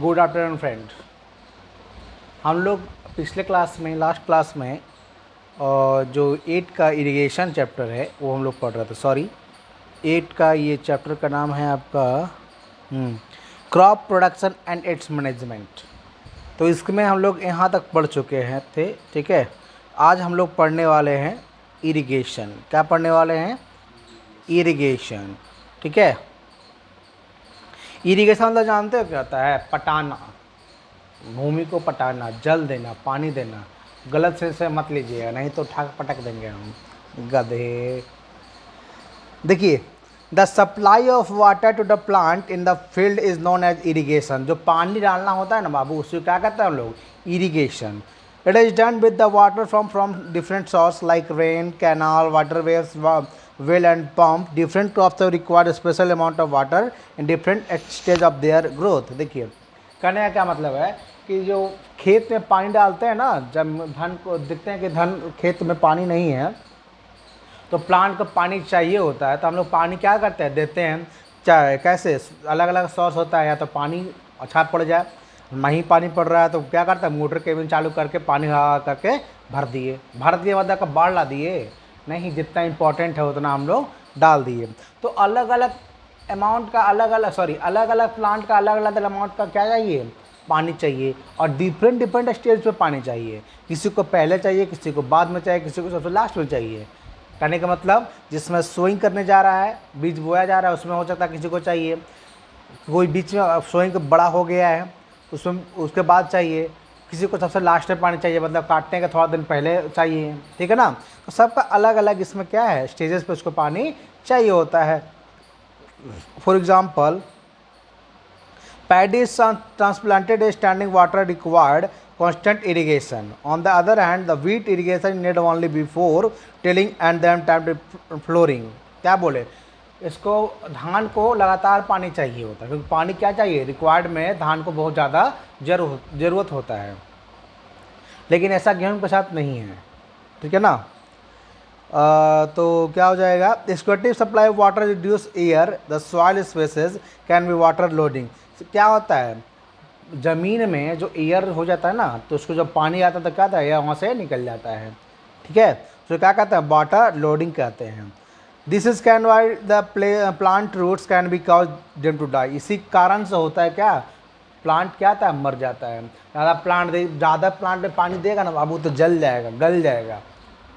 Good afternoon friend. हम लोग पिछले क्लास में लास्ट क्लास में जो 8 का इरिगेशन चैप्टर है वो हम लोग पढ़ रहे थे। सॉरी, 8 का ये चैप्टर का नाम है आपका crop production and it's management. तो इसमें हम लोग यहाँ तक पढ़ चुके हैं थे, ठीक है। आज हम लोग पढ़ने वाले हैं इरिगेशन। क्या पढ़ने वाले हैं? इरिगेशन, ठीक है। इरिगेशन मतलब जानते हो क्या होता है? पटाना, भूमि को पटाना, जल देना, पानी देना। गलत से मत लीजिएगा, नहीं तो ठाक पटक देंगे हम, गधे। देखिए, the supply of water to the plant in the field is known as irrigation. जो पानी डालना होता है ना बाबू, उसको क्या कहते हैं हम लोग? Irrigation. It is done with the water from different source like rain, canal, water waves, well and pump. Different crops have required a special amount of water in different stage of their growth. देखिए, कहने का क्या मतलब है कि जो खेत में पानी डालते हैं ना, जब धान को देखते हैं कि धान खेत में पानी नहीं है तो प्लांट को पानी चाहिए होता है, तो हम लोग पानी क्या करते हैं? देते हैं। चाहे कैसे अलग अलग सोर्स होता है, या तो पानी अच्छा पड़ जाए, नहीं पानी पड़ रहा है तो क्या करता है? मोटर केबिन चालू करके पानी हवा करके भर दिए मतलब का बाढ़ ला दिए नहीं, जितना इंपॉर्टेंट है उतना हम लोग डाल दिए। तो अलग अलग अमाउंट का अलग अलग प्लांट का अलग अलग अमाउंट का क्या चाहिए? पानी चाहिए। और डिफरेंट स्टेज पे पानी चाहिए। किसी को पहले चाहिए, किसी को बाद में चाहिए, किसी को सबसे लास्ट में चाहिए। कहने का मतलब, जिसमें सोइंग करने जा रहा है, बीज बोया जा रहा है, उसमें हो सकता है किसी को चाहिए। कोई बीच में सोइंग बड़ा हो गया है, उसमें उसके बाद चाहिए। किसी को सबसे लास्ट में पानी चाहिए, मतलब काटने के थोड़ा दिन पहले चाहिए, ठीक है ना। तो सबका अलग अलग इसमें क्या है? स्टेजेस पे उसको पानी चाहिए होता है। For example, paddy transplanted standing water required constant irrigation. On the other hand, the wheat irrigation need only before tilling and then time to flowering. क्या बोले? इसको धान को लगातार पानी चाहिए होता है, क्योंकि पानी क्या चाहिए? रिक्वायर्ड में धान को बहुत ज़्यादा ज़रूरत होता है। लेकिन ऐसा गेहूं के साथ नहीं है, ठीक है ना। तो क्या हो जाएगा? Exclusive supply of water reduce air the soil spaces can be water loading. क्या होता है? ज़मीन में जो एयर हो जाता है ना, तो उसको जब पानी आता है तो क्या होता है? एयर वहाँ से निकल जाता है, ठीक है। तो क्या कहते हैं? वाटर लोडिंग कहते हैं। This is can why the plant roots can be cause them to die. इसी कारण से होता है क्या? प्लांट क्या था? मर जाता है। ज़्यादा प्लांट में पानी देगा ना बाबू तो जल जाएगा, गल जाएगा।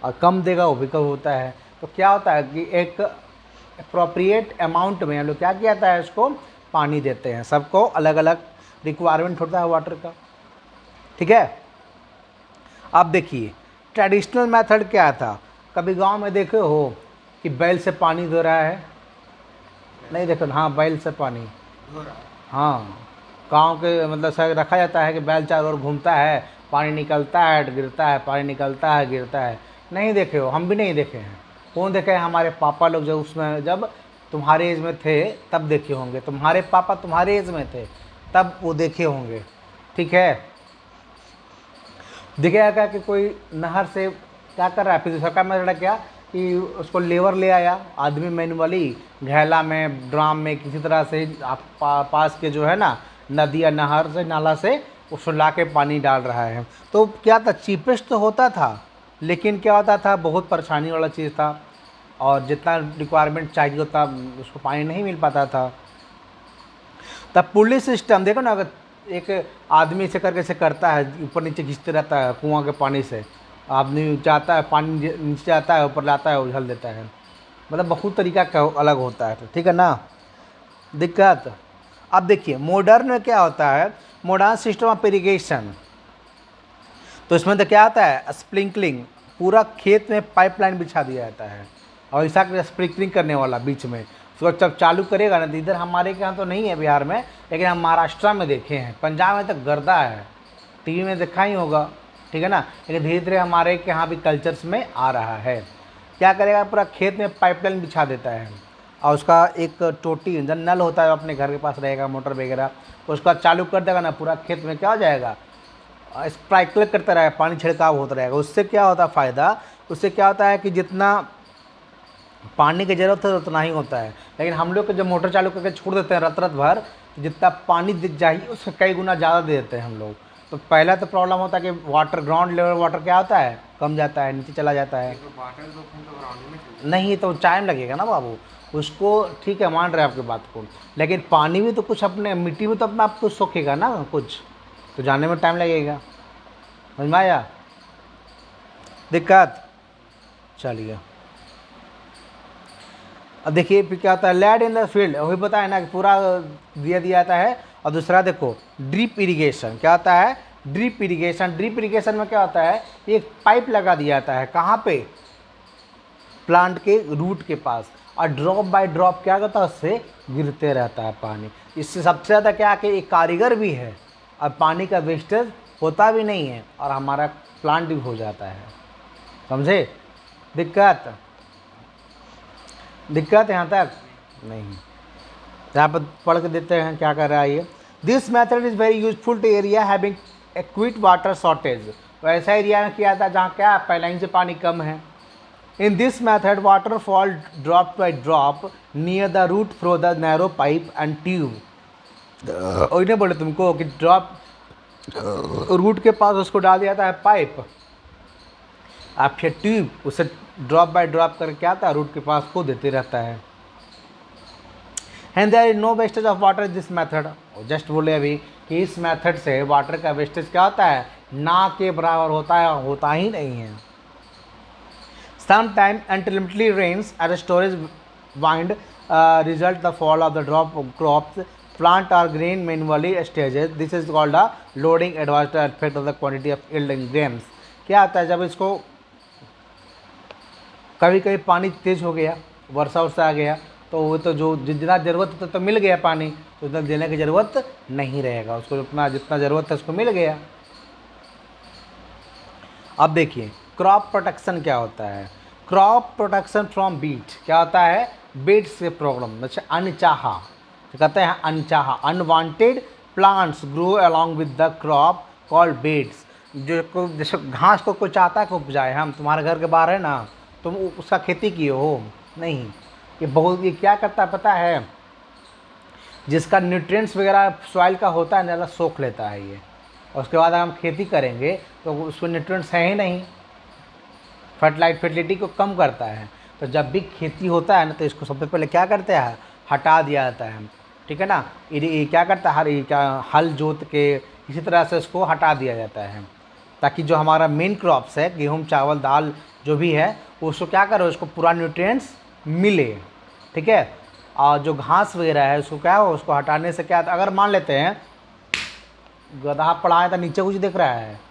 और कम देगा वो भी कम होता है। तो क्या होता है कि एक अप्रोप्रिएट अमाउंट में हम लोग क्या किया जाता है? इसको पानी देते हैं। सबको अलग अलग रिक्वायरमेंट होता है वाटर का, ठीक है। अब देखिए, ट्रेडिशनल मेथड क्या था? कभी गांव में देखे हो कि बैल से पानी दे रहा है? नहीं देखो, हाँ, बैल से पानी, हाँ, गांव के मतलब से रखा जाता है कि बैल चारों ओर घूमता है, पानी निकलता है गिरता है, पानी निकलता है गिरता है। नहीं देखे हो? हम भी नहीं देखे हैं। कौन देखे हैं? हमारे पापा लोग जब तुम्हारे एज में थे तब देखे होंगे। तुम्हारे पापा तुम्हारे एज में थे तब वो देखे होंगे, ठीक है। दिखेगा क्या कि कोई नहर से क्या कर रहा है? फिर सरकार में क्या कि उसको लेबर ले आया, आदमी मैनुअली घैला में, ड्राम में, किसी तरह से पास के जो है ना नदी या नहर से, नाला से उसको ला के पानी डाल रहा है। तो क्या था? चीपेस्ट तो होता था, लेकिन क्या होता था? बहुत परेशानी वाला चीज़ था, और जितना रिक्वायरमेंट चाहिए उतना उसको पानी नहीं मिल पाता था। तब पुली सिस्टम देखो ना, अगर एक आदमी से करके से करता है, ऊपर नीचे खींचते रहता है कुआं के पानी से, आदमी जाता है, पानी नीचे आता है, ऊपर लाता है, उछल देता है। मतलब बहुत तरीका का अलग होता है, ठीक है ना। दिक्कत अब देखिए, मॉडर्न में क्या होता है? Modern system of irrigation. तो इसमें तो क्या आता है? स्प्रिंकलिंग। पूरा खेत में पाइपलाइन बिछा दिया जाता है, और ऐसा स्प्रिंकलिंग करने वाला बीच में उसको जब चालू करेगा ना, तो इधर हमारे के यहाँ तो नहीं है बिहार में, लेकिन हम महाराष्ट्र में देखे हैं, पंजाब में तो गर्दा है, टीवी में देखा ही होगा, ठीक है ना। लेकिन धीरे धीरे हमारे के यहाँ भी कल्चर्स में आ रहा है। क्या करेगा? पूरा खेत में पाइपलाइन बिछा देता है, और उसका एक टोटी जब नल होता है अपने घर के पास रहेगा, मोटर वगैरह, उसका चालू कर देगा ना, पूरा खेत में क्या हो जाएगा? स्प्राइकल करता रहेगा, पानी छिड़काव होता रहेगा। उससे क्या होता है फ़ायदा? उससे क्या होता है कि जितना पानी की ज़रूरत है उतना ही होता है। लेकिन हम लोग जब मोटर चालू करके छोड़ देते हैं रत भर, तो जितना पानी चाहिए उससे कई गुना ज़्यादा दे देते हैं हम लोग। तो पहला तो प्रॉब्लम होता है कि वाटर, ग्राउंड लेवल वाटर क्या होता है, कम जाता है, नीचे चला जाता है। नहीं तो टाइम लगेगा ना बाबू उसको, ठीक है मान रहे हैं आपकी बात को, लेकिन पानी भी तो कुछ अपने, मिट्टी में तो अपना आप कुछ सोखेगा ना कुछ, तो जाने में टाइम लगेगा। समझ में आया दिक्कत? चलिए अब देखिए फिर क्या होता है, लैंड इन द फील्ड, वही पता है ना कि पूरा दिया जाता है। और दूसरा देखो ड्रिप इरिगेशन, क्या होता है ड्रिप इरिगेशन। ड्रिप इरिगेशन में क्या होता है, एक पाइप लगा दिया जाता है, कहाँ पे, प्लांट के रूट के पास, और ड्रॉप बाय ड्रॉप क्या करता है उससे गिरते रहता है पानी। इससे सबसे ज़्यादा क्या कि एक कारीगर भी है और पानी का वेस्टेज होता भी नहीं है और हमारा प्लांट भी हो जाता है। समझे दिक्कत? दिक्कत यहाँ तक नहीं? यहाँ पर पढ़ के देते हैं क्या कर रहा है ये। This method is very useful to area having acute water shortage. तो ऐसा एरिया में किया था जहाँ क्या पहले से पानी कम है। In this method water fall drop by drop near the root through the narrow pipe and tube. और इन्हें बोले तुमको कि ड्रॉप रूट के पास उसको डाल दिया जाता है पाइप, आप फिर ट्यूब उसे ड्रॉप बाय ड्रॉप करके क्या आता है रूट के पास को देते रहता है। And there is no wastage of water this method. Just बोले अभी कि इस मेथड से वाटर का वेस्टेज क्या होता है, ना के बराबर होता है, होता ही नहीं है। Sometimes intermittently rains at a storage wind result the fall of the drop crops, plant or grain manually stages. This is called a loading adverse effect of the quantity of yield in grains. क्या आता है जब इसको कभी कभी पानी तेज हो गया, वर्षा वर्षा आ गया, तो वो तो जो जितना ज़रूरत तो मिल गया पानी, तो उतना देने की ज़रूरत नहीं रहेगा उसको, उतना जितना ज़रूरत है उसको मिल गया। अब देखिए क्रॉप प्रोटेक्शन क्या होता है। क्रॉप प्रोटेक्शन फ्रॉम बीट, क्या होता है बीट से प्रॉब्लम, जैसे अनचाहा, तो कहते हैं अनचाहा, unwanted plants grow along with the crop called weeds. जो जैसे घास को कोई चाहता है कि उपजाए, हम तुम्हारे घर के बाहर है ना, तुम उसका खेती किए हो नहीं, ये बहुत, ये क्या करता है पता है, जिसका न्यूट्रिएंट्स वगैरह सॉइल का होता है ज़्यादा सोख लेता है ये, और उसके बाद हम खेती करेंगे तो उसमें न्यूट्रिएंट्स है ही नहीं, फर्टिलिटी को कम करता है। तो जब भी खेती होता है ना तो इसको सबसे पहले क्या करते हैं, हटा दिया जाता है, ठीक है ना। ये क्या करता है, क्या हल जोत के इसी तरह से इसको हटा दिया जाता है, ताकि जो हमारा मेन क्रॉप्स है गेहूँ चावल दाल जो भी है उसको क्या करो, उसको पूरा न्यूट्रिएंट्स मिले, ठीक है। और जो घास वगैरह है उसको क्या हो, उसको हटाने से क्या, अगर मान लेते हैं गधा पड़ा है तो नीचे कुछ दिख रहा है,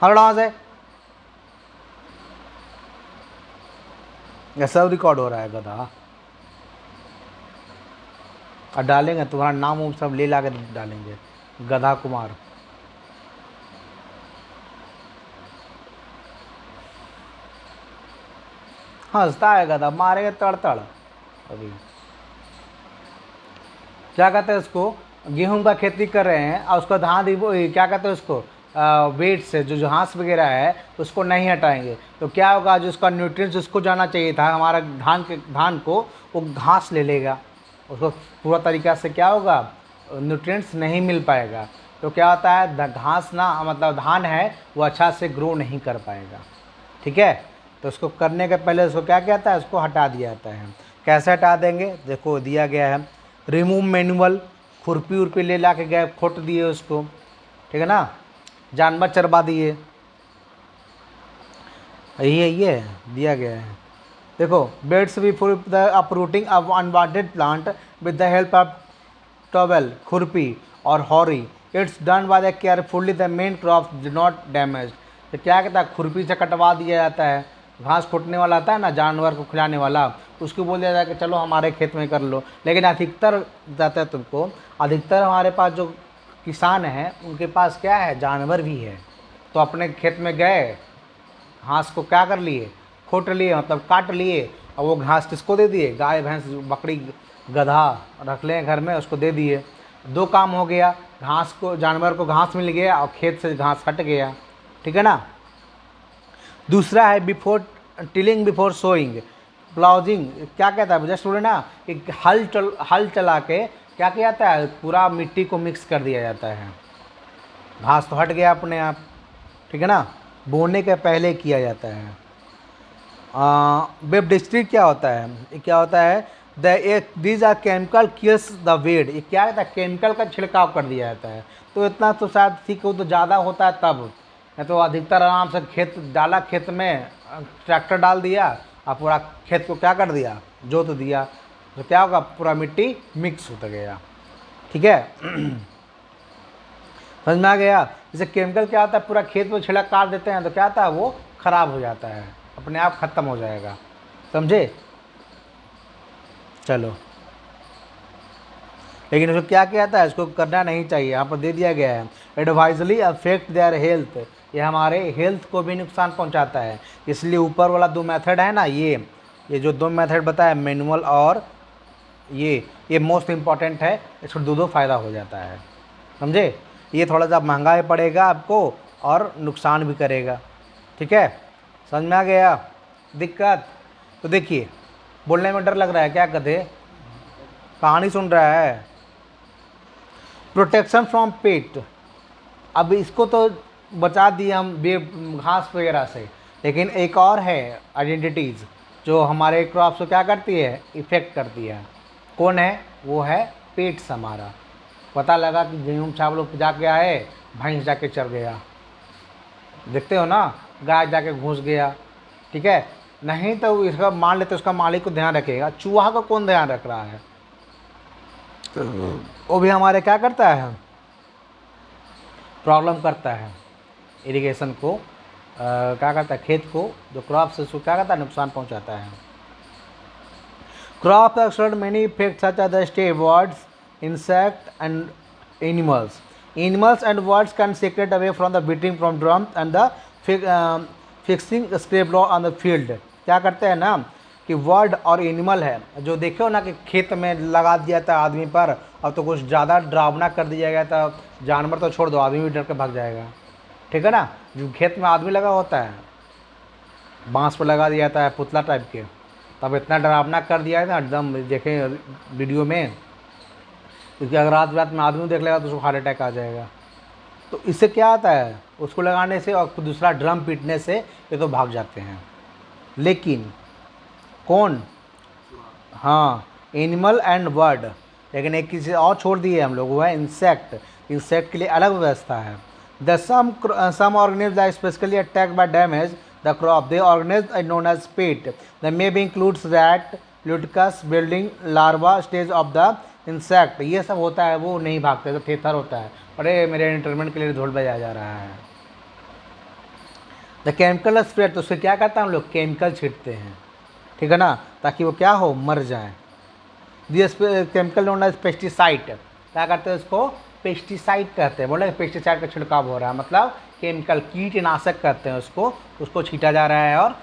हरड़ा से यह सब रिकॉर्ड हो रहा है गधा, और डालेंगे तुम्हारा नाम उम सब ले ला के डालेंगे, गधा कुमार। हंसता है गधा, मारेंगे तड़ तड़। अभी क्या कहते हैं उसको, गेहूं का खेती कर रहे हैं और उसको धान क्या कहते हैं उसको, वेट से जो घास वगैरह है उसको नहीं हटाएंगे तो क्या होगा, जो उसका न्यूट्रिएंट्स उसको जाना चाहिए था हमारा धान को, वो घास ले लेगा, उसको पूरा तरीक़ा से क्या होगा, न्यूट्रिएंट्स नहीं मिल पाएगा। तो क्या होता है, घास ना मतलब धान है वो अच्छा से ग्रो नहीं कर पाएगा, ठीक है। तो उसको करने के पहले उसको क्या कहता है, उसको हटा दिया जाता है। कैसे हटा देंगे, देखो दिया गया है, रिमूव मैनुअल, खुरपी उर्पी ले ला के गए खोट दिए उसको, ठीक है ना, जानवर चरवा दिए, ये दिया गया है। देखो बेड्स भी for the uprooting of unwanted plant with the help of trowel, खुरपी और harrow, it's done by the carefully the main crop do not damage. तो क्या कहता है, खुरपी से कटवा दिया जाता है, घास फूटने वाला आता है ना जानवर को खिलाने वाला, उसको बोल दिया जाए कि चलो हमारे खेत में कर लो। लेकिन अधिकतर जाता है तुमको, अधिकतर हमारे पास जो किसान हैं उनके पास क्या है, जानवर भी है, तो अपने खेत में गए घास को क्या कर लिए, खोट लिए, मतलब काट लिए, और वो घास किसको दे दिए, गाय भैंस बकरी गधा रख लें घर में उसको दे दिए। दो काम हो गया, घास को, जानवर को घास मिल गया और खेत से घास हट गया, ठीक है ना। दूसरा है बिफोर टिलिंग बिफोर सोइंग, प्लाउजिंग क्या कहता है, जस्ट बोले ना, एक हल चला के क्या किया जाता है, पूरा मिट्टी को मिक्स कर दिया जाता है, घास तो हट गया अपने आप, ठीक है ना, बोने के पहले किया जाता है। वेब डिस्ट्रिक्ट क्या होता है, ये क्या होता है, these are chemical kills the weed, ये क्या होता है, केमिकल का छिड़काव कर दिया जाता है। तो इतना तो शायद ठीक हो, तो ज़्यादा होता है तब, या तो अधिकतर आराम से खेत डाला, खेत में ट्रैक्टर डाल दिया और पूरा खेत को क्या कर दिया, जोत दिया, तो क्या होगा, पूरा मिट्टी मिक्स होता गया, ठीक है। समझ में आ गया। जैसे केमिकल क्या होता है, पूरा खेत में छिड़क काट देते हैं तो क्या होता है, वो खराब हो जाता है, अपने आप ख़त्म हो जाएगा, समझे। चलो, लेकिन उसको क्या कहता है, इसको करना नहीं चाहिए, यहाँ पर दे दिया गया है, एडवाइजली अफेक्ट देयर हेल्थ, ये हमारे हेल्थ को भी नुकसान पहुँचाता है। इसलिए ऊपर वाला 2 मेथड है ना, ये जो 2 मेथड बताया, मैनुअल और ये मोस्ट इम्पॉर्टेंट है, इसको दो फ़ायदा हो जाता है, समझे। ये थोड़ा सा महंगा पड़ेगा आपको और नुकसान भी करेगा, ठीक है, समझ में आ गया। दिक्कत तो देखिए, बोलने में डर लग रहा है, क्या कहते, कहानी सुन रहा है। प्रोटेक्शन फ्रॉम पेट, अब इसको तो बचा दिए हम घास वगैरह से, लेकिन एक और है आइडेंटिटीज़ जो हमारे क्रॉप्स को क्या करती है, इफ़ेक्ट करती है। कौन है, वो है पेट्स हमारा। पता लगा कि गेहूँ चावल उपजा के आए, भैंस जाके चर गया, देखते हो ना, गाय जाके घुस गया, ठीक है, नहीं तो इसका मान लेते उसका मालिक को ध्यान रखेगा, चूहा का कौन ध्यान रख रहा है, वो भी हमारे क्या करता है, प्रॉब्लम करता है, इरिगेशन को क्या करता है, खेत को जो क्रॉप्स उसको क्या करता है, नुकसान पहुंचाता है। Crop exert many effect such as the stay words, insect and animals. Animals and birds can secret away from the beating from drums and the fixing spray blow on the field. क्या करते हैं ना कि word और animal है, जो देखे हो ना कि खेत में लगा दिया था आदमी पर, अब तो कुछ ज़्यादा डरावना कर दिया गया था, जानवर तो छोड़ दो, आदमी भी डर के भाग जाएगा, ठीक है ना। जो खेत में आदमी लगा होता है, बांस पर लगा दिया था पुतला टाइप के, तब इतना डरावना कर दिया है ना, एकदम देखें वीडियो में, क्योंकि अगर रात में आदमी देख लेगा तो उसको हार्ट अटैक आ जाएगा। तो इससे क्या आता है, उसको लगाने से और दूसरा ड्रम पीटने से ये तो भाग जाते हैं। लेकिन कौन, हाँ, एनिमल एंड बर्ड, लेकिन एक किसी और छोड़ दिए हम लोग, वो है इंसेक्ट। इंसेक्ट के लिए अलग व्यवस्था है। The some organism are specifically attack by damage the crop, they organism known as pest, the may be includes rat, ल्यूटिकस, building larva stage of the insect. ये सब होता है, वो नहीं भागते, तो थेथर होता है। अरे मेरे इंटरमेंट के लिए ढोल बजाया जा रहा है। द केमिकल स्प्रेड, तो उससे क्या करता है, हम लोग केमिकल छींटते हैं, ठीक है ना, ताकि वो क्या हो, मर जाए। This chemical known as pesticide, क्या करते हैं उसको, पेस्टिसाइड कहते हैं। बोले पेस्टिसाइड का छिड़काव हो रहा है, मतलब केमिकल, कीटनाशक कहते हैं उसको छींटा जा रहा है और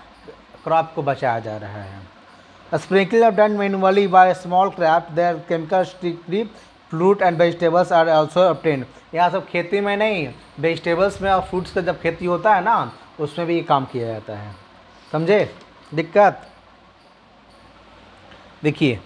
क्रॉप को बचाया जा रहा है। Sprinkle are done manually by a small craft. Their chemical strictly fruit and vegetables are also obtained. यहाँ सब खेती में नहीं, वेजिटेबल्स में और फ्रूट्स का जब खेती होता है ना, उसमें भी ये काम किया जाता है, समझे। दिक्कत देखिए,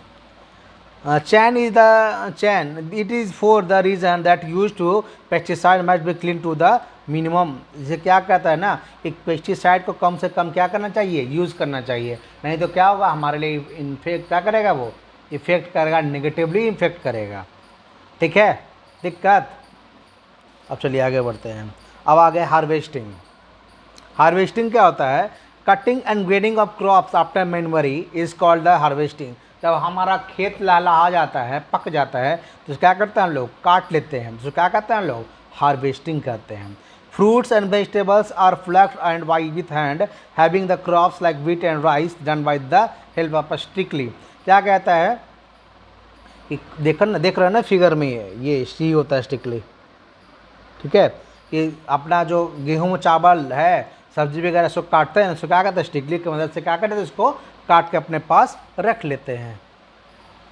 chain is the chain, it is for the reason that use to pesticide must be clean to the minimum. जैसे क्या कहता है ना, एक पेस्टिसाइड को कम से कम क्या करना चाहिए, यूज़ करना चाहिए, नहीं तो क्या होगा, हमारे लिए इन्फेक्ट क्या करेगा, वो इफ़ेक्ट करेगा, नेगेटिवली इन्फेक्ट करेगा, ठीक है। दिक्कत, अब चलिए आगे बढ़ते हैं। अब आ गए हार्वेस्टिंग। हार्वेस्टिंग क्या होता है, cutting and grading of crops after maturity is called the harvesting. जब हमारा खेत लहलहा जाता है, पक जाता है, तो क्या करते हैं हम लोग, काट लेते हैं, तो क्या कहते हैं हम लोग, हार्वेस्टिंग करते हैं। Fruits and vegetables are plucked and by with hand, having the crops like wheat and rice done by the help of a stickly। क्या कहता है कि देख रहे हैं ना फिगर में, ये सी होता है स्टिकली, ठीक है। ये अपना जो गेहूँ चावल है, सब्जी वगैरह इसको काटते हैं, इसको क्या कहते हैं, स्टिकली की मदद से क्या करते हैं, इसको काट के अपने पास रख लेते हैं,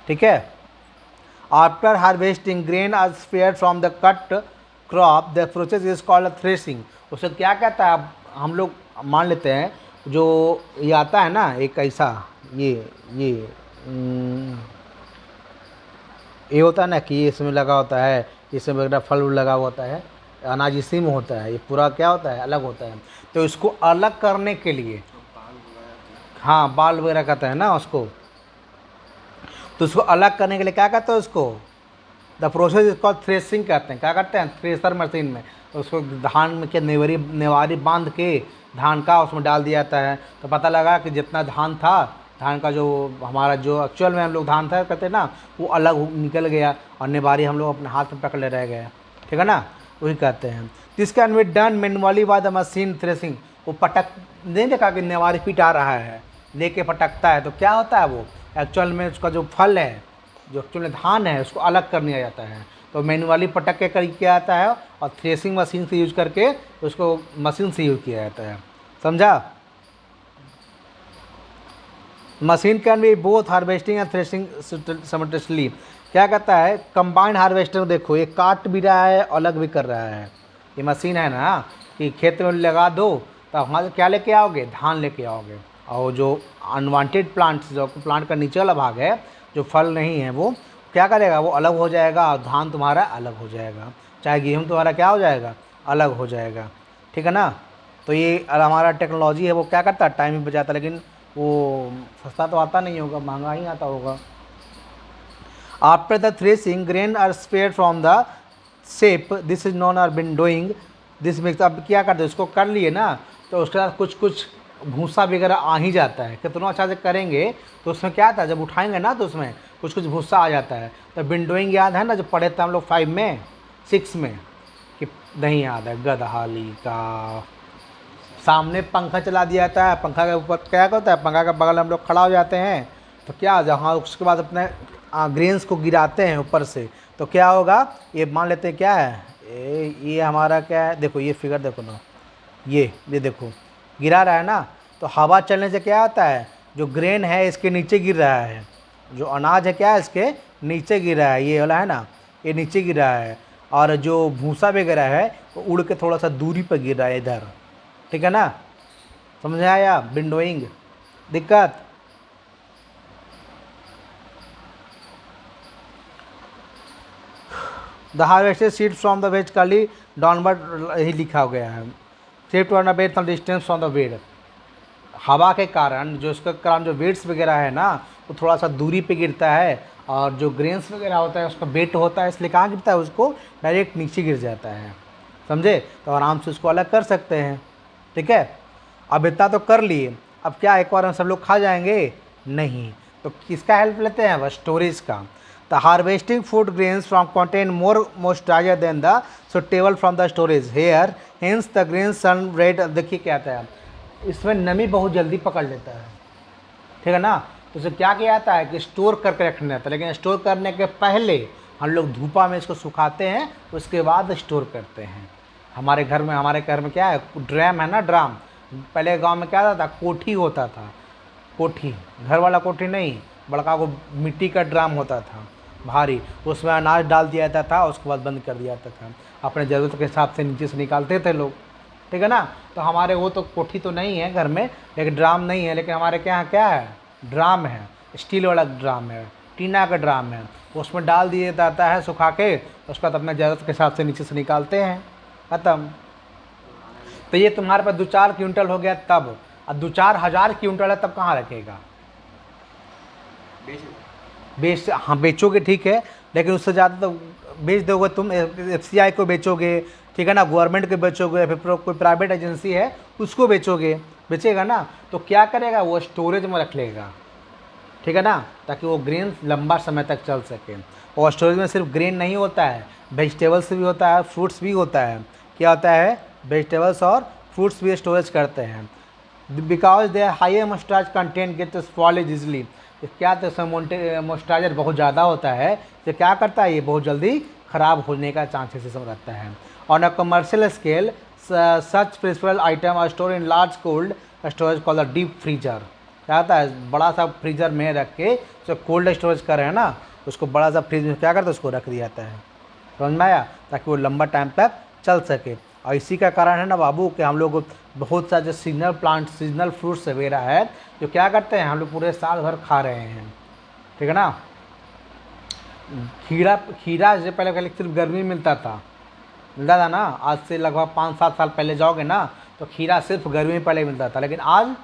ठीक है। After harvesting grain are spared from the cut crop, the process is called threshing. उसे क्या कहता है, हम लोग मान लेते हैं जो ये आता है ना, एक ऐसा ये ये हम्म, ये होता है ना कि ये इसमें लगा होता है, इसमें वगैरह फल वूल लगा हुआ होता है, अनाज इसी में होता है, ये पूरा क्या होता है, अलग होता है। तो इसको अलग करने के लिए, हाँ बाल वगैरह कहते हैं ना उसको, तो उसको अलग करने के लिए क्या कहते हैं उसको, द प्रोसेस इसको थ्रेसिंग कहते हैं। क्या करते हैं, थ्रेसर मशीन में तो उसको धान में के नेवारी नेवारी बांध के धान का उसमें डाल दिया जाता है। तो पता लगा कि जितना धान था, धान का जो हमारा जो एक्चुअल में हम लोग धान था कहते हैं ना, वो अलग निकल गया और नेवारी हम लोग अपने हाथ में पकड़ ले रह गए। ठीक है ना, वही कहते हैं। This can be done manually by the machine threshing. वो पटक नहीं देखा कि नेवारी पिटा रहा है, लेके पटकता है, तो क्या होता है वो एक्चुअल में उसका जो फल है, जो एक्चुअली धान है, उसको अलग कर लिया जाता है। तो मैनुअली पटक के कर किया जाता है और थ्रेसिंग मशीन से यूज करके उसको मशीन से यूज किया जाता है। समझा। Machine can be both harvesting and threshing simultaneously. क्या कहता है, कंबाइंड हार्वेस्टर। देखो ये काट भी रहा है, अलग भी कर रहा है। ये मशीन है ना कि खेत में लगा दो तो वहाँ क्या लेके आओगे, धान लेके आओगे, और जो अनवांटेड प्लांट्स, जो प्लांट का नीचे वाला भाग है, जो फल नहीं है, वो क्या करेगा, वो अलग हो जाएगा और धान तुम्हारा अलग हो जाएगा, चाहे गेहूँ तुम्हारा क्या हो जाएगा, अलग हो जाएगा। ठीक है ना। तो ये हमारा टेक्नोलॉजी है, वो क्या करता है, टाइम भी बचाता है, लेकिन वो सस्ता तो आता नहीं होगा, महंगा ही आता होगा। After the threshing grain are spare from the shape, this is known are bin doing this mix. अब क्या करते हैं, उसको कर लिए ना, तो उसके साथ कुछ कुछ भूसा वगैरह आ ही जाता है। कितना अच्छा से करेंगे तो उसमें क्या आता है, जब उठाएंगे ना तो उसमें कुछ कुछ भूसा आ जाता है। तो विंडोइंग याद है ना, जो पढ़े थे हम लोग 5 में 6 में, कि नहीं याद है, गदहाली का सामने पंखा चला दिया जाता है, पंखा के ऊपर क्या होता है, पंखा के बगल हम लोग खड़ा हो जाते हैं, तो क्या जहाँ उसके बाद अपने ग्रेन्स को गिराते हैं ऊपर से, तो क्या होगा, ये मान लेते हैं क्या है, ये हमारा क्या है, देखो ये फिगर देखो ना, ये देखो गिरा रहा है ना, तो हवा चलने से क्या होता है, जो ग्रेन है इसके नीचे गिर रहा है, जो अनाज है क्या है इसके नीचे गिर रहा है, ये वाला है ना, ये नीचे गिर रहा है, और जो भूसा वगैरह है वो उड़ के थोड़ा सा दूरी पर गिर रहा है इधर। ठीक है ना, समझ आया, विंडोइंग दिक्कत। The harvested seed from the wedge काली डाउनवर्ड ही लिखा हो गया है। Shift on bed from distance from the weed. हवा के कारण जो उसका कारण जो वेट्स वगैरह है ना, वो थोड़ा सा दूरी पे गिरता है, और जो ग्रेन्स वगैरह होता है उसका वेट होता है, इसलिए कहाँ गिरता है, उसको डायरेक्ट नीचे गिर जाता है। समझे, तो आराम से उसको अलग कर सकते हैं। ठीक है, अब इतना तो कर लिए, अब क्या एक बार हम सब लोग खा जाएंगे, नहीं, तो किसका हेल्प लेते हैं, वह स्टोरेज का। The harvesting food grains from contain more moisturizer than the suitable from the storage here, hence the grain sun red. देखिए क्या आता है, इसमें नमी बहुत जल्दी पकड़ लेता है। ठीक है ना, तो उसे क्या किया जाता है कि स्टोर करके रखना जाता है, लेकिन स्टोर करने के पहले हम लोग धूपा में इसको सुखाते हैं, उसके बाद स्टोर करते हैं। हमारे घर में क्या है, ड्रम है ना, ड्राम। पहले गांव में क्या होता था, कोठी होता था, कोठी, घर वाला कोठी नहीं, बड़का को मिट्टी का ड्राम होता था भारी, उसमें अनाज डाल दिया जाता था, उसके बाद बंद कर दिया जाता था, अपने ज़रूरत के हिसाब से नीचे से निकालते थे लोग। ठीक है ना, तो हमारे वो तो कोठी तो नहीं है घर में, लेकिन ड्राम नहीं है, लेकिन हमारे क्या है, ड्राम है, स्टील वाला ड्राम है, टीना का ड्राम है, उसमें डाल दिया जाता है सुखा के, उसके बाद अपने ज़रूरत के हिसाब से नीचे से निकालते हैं, ख़त्म। तो ये तुम्हारे पास 2-4 क्विंटल हो गया तब, अब 2-4 हज़ार क्विंटल है तब कहाँ रखेगा, बेच, हाँ बेचोगे ठीक है, लेकिन उससे ज़्यादा तो बेच दोगे तुम, FCI को बेचोगे, ठीक है ना, गवर्नमेंट को बेचोगे, या फिर कोई प्राइवेट एजेंसी है उसको बेचोगे, बेचेगा ना, तो क्या करेगा वो स्टोरेज में रख लेगा। ठीक है ना, ताकि वो ग्रेन लंबा समय तक चल सके। और स्टोरेज में सिर्फ ग्रेन नहीं होता है, वेजिटेबल्स भी होता है, फ्रूट्स भी होता है। क्या होता है, वेजिटेबल्स और फ्रूट्स भी स्टोरेज करते हैं, because they high moisturiser content gate spoiled easily. क्या, तो इसमें मॉइस्चराइजर बहुत ज़्यादा होता है, तो क्या करता है, ये बहुत जल्दी ख़राब होने का चांसेस इसमें रहता है। On a commercial scale such principle item are store in large cold storage called the deep freezer. क्या होता है, बड़ा सा फ्रीजर में रख के जो कोल्ड स्टोरेज कर रहे हैं ना, उसको बड़ा सा फ्रीज में क्या करते हैं, उसको रख दिया जाता है, समझ में आया, ताकि वो लंबा टाइम तक चल सके। और इसी का कारण है ना बाबू कि हम लोग बहुत सारे जो सीजनल प्लांट, सीजनल फ्रूट्स वगैरह है जो क्या करते हैं हम लोग पूरे साल भर खा रहे हैं, ठीक है ना। खीरा खीरा जैसे पहले सिर्फ गर्मी में मिलता था ना, आज से लगभग 5-7 साल पहले जाओगे ना तो खीरा सिर्फ गर्मी में पहले मिलता था, लेकिन आज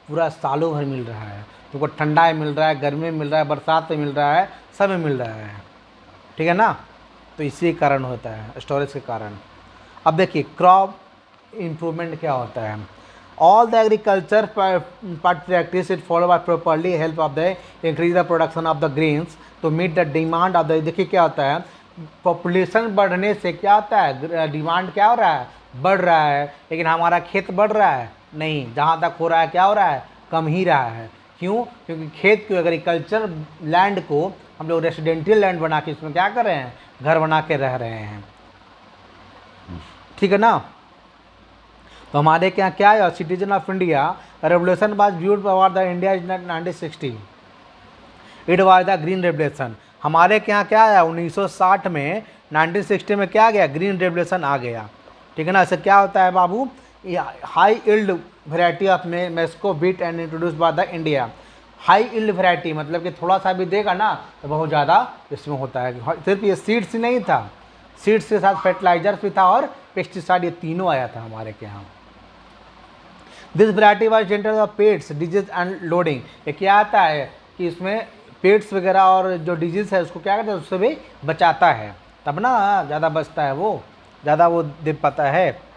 पूरा सालों भर मिल रहा है। तुमको ठंडा में मिल रहा है, गर्मी में मिल रहा है, बरसात में मिल रहा है, सब में मिल रहा है, ठीक है ना। तो इसी कारण होता है, स्टोरेज के कारण। अब देखिए क्रॉप इम्प्रूवमेंट क्या होता है। All the agriculture practice it follow by properly help of the increase the production of the grains to meet the demand of the. देखिए क्या होता है, पॉपुलेशन बढ़ने से क्या होता है, डिमांड क्या हो रहा है, बढ़ रहा है, लेकिन हमारा खेत बढ़ रहा है नहीं, जहाँ तक हो रहा है क्या हो रहा है, कम ही रहा है। क्यों? क्योंकि खेत को, एग्रीकल्चर लैंड को हम लोग रेसिडेंशियल लैंड बना के इसमें क्या कर रहे हैं, घर बना के रह रहे हैं, ठीक है ना। तो हमारे क्या क्या है, citizen of India revolution was viewed for the India is 1960, it was the green revolution. हमारे क्या क्या है 1960 में, 1960 में क्या गया, ग्रीन रेवोल्यूशन आ गया, ठीक है ना। इससे क्या होता है बाबू, high yield variety of Mexico wheat and introduce by the India. High yield variety मतलब कि थोड़ा सा भी देगा ना तो बहुत ज़्यादा इसमें होता है। सिर्फ ये सीड्स ही नहीं था, सीड्स के साथ फर्टिलाइजर्स भी था और पेस्टिसाइड, ये तीनों आया था हमारे के यहाँ। This variety was gentle of pets disease and loading. ये क्या आता है कि इसमें पेट्स वगैरह और जो डिजीज़ है उसको क्या करता है, उससे भी बचाता है, तब ना ज़्यादा बचता है, वो ज़्यादा वो दे पाता है।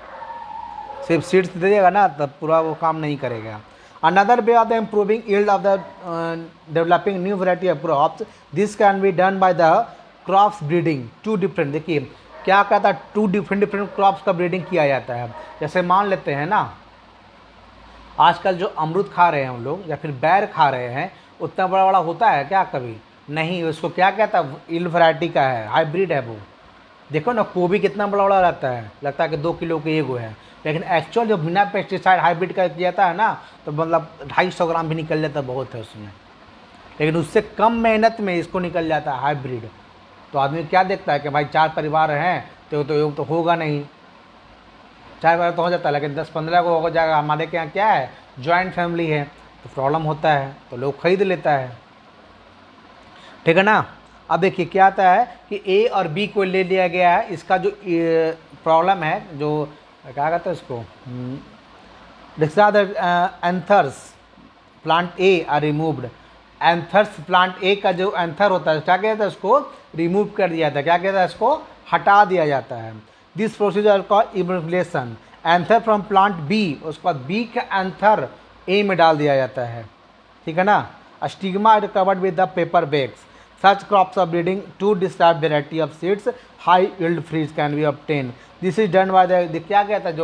सिर्फ सीड्स दे देगा ना तब पूरा वो काम नहीं करेगा। Another way of the improving yield of the developing new variety of crops, this can be done by the crops breeding two different. देखिए क्या कहता है, टू डिफरेंट क्रॉप्स का ब्रीडिंग किया जाता है। जैसे मान लेते हैं ना, आजकल जो अमरूद खा रहे हैं हम लोग या फिर बैर खा रहे हैं, उतना बड़ा बड़ा होता है क्या, कभी नहीं। उसको क्या कहता है, इल वैरायटी का है, हाइब्रिड है वो। देखो ना गोभी कितना बड़ा बड़ा रहता है, लगता है कि 2 किलो के एगो है, लेकिन एक्चुअल जो बिना पेस्टिसाइड हाइब्रिड का किया जाता है ना तो मतलब 250 ग्राम भी निकल जाता है, बहुत है उसमें। लेकिन उससे कम मेहनत में इसको निकल जाता है हाइब्रिड। तो आदमी क्या देखता है कि भाई 4 परिवार हैं तो होगा नहीं, 4 परिवार तो हो जाता है, लेकिन 10-15 को हो जाएगा। हमारे के यहाँ क्या है, जॉइंट फैमिली है तो प्रॉब्लम होता है, तो लोग खरीद लेता है, ठीक है ना। अब देखिए क्या आता है कि ए और बी को ले लिया गया है, इसका जो प्रॉब्लम है, जो क्या कहते हैं इसको, anthers plant A are removed. Anthers plant A का जो एंथर होता है क्या कहता है, उसको रिमूव कर दिया जाता है, क्या कहता है, इसको हटा दिया जाता है। दिस प्रोसीजर का implementation anther from plant B, उसके बाद बी का एंथर ए में डाल दिया जाता है, ठीक है ना। Stigma covered with the paper bags. Such crops are breeding to describe variety of seeds. High yield fruits can be obtained. This is done by the क्या कहता है,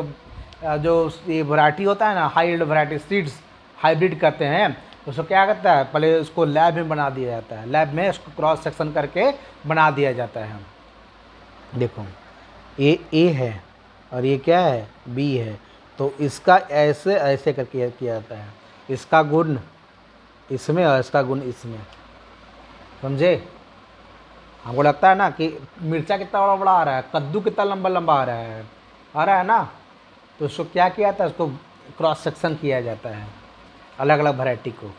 जो ये वैरायटी होता है ना, high yield variety seeds hybrid करते हैं, उसको क्या करता है, पहले उसको लैब में बना दिया जाता है, लैब में उसको क्रॉस सेक्शन करके बना दिया जाता है। देखो ये ए है और ये क्या है, बी है, तो इसका ऐसे ऐसे करके किया जाता है, इसका गुण इसमें और इसका गुण इसमें, समझे। हमको लगता है ना कि मिर्चा कितना बड़ा बड़ा आ रहा है, कद्दू कितना लंबा लंबा आ रहा है ना, तो उसको क्या किया जाता है, उसको क्रॉस सेक्शन किया जाता है अलग अलग वैरायटी को,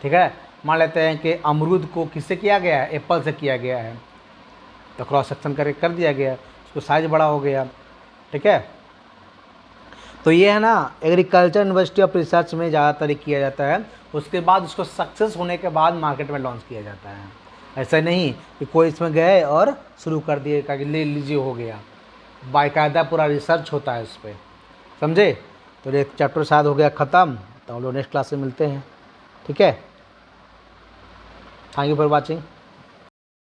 ठीक है। मान लेते हैं कि अमरूद को किससे किया गया है, एप्पल से किया गया है, तो क्रॉस सेक्शन करके कर दिया गया, उसको साइज बड़ा हो गया, ठीक है। तो ये है ना एग्रीकल्चर यूनिवर्सिटी ऑफ रिसर्च में ज़्यादातर किया जाता है, उसके बाद उसको सक्सेस होने के बाद मार्केट में लॉन्च किया जाता है। ऐसा नहीं कि कोई इसमें गए और शुरू कर दिए कि ले लीजिए हो गया, बाकायदा पूरा रिसर्च होता है उस पर, समझे। तो ये चैप्टर शायद हो गया ख़त्म, तो हम लोग नेक्स्ट क्लास में मिलते हैं, ठीक है। Thank you for watching.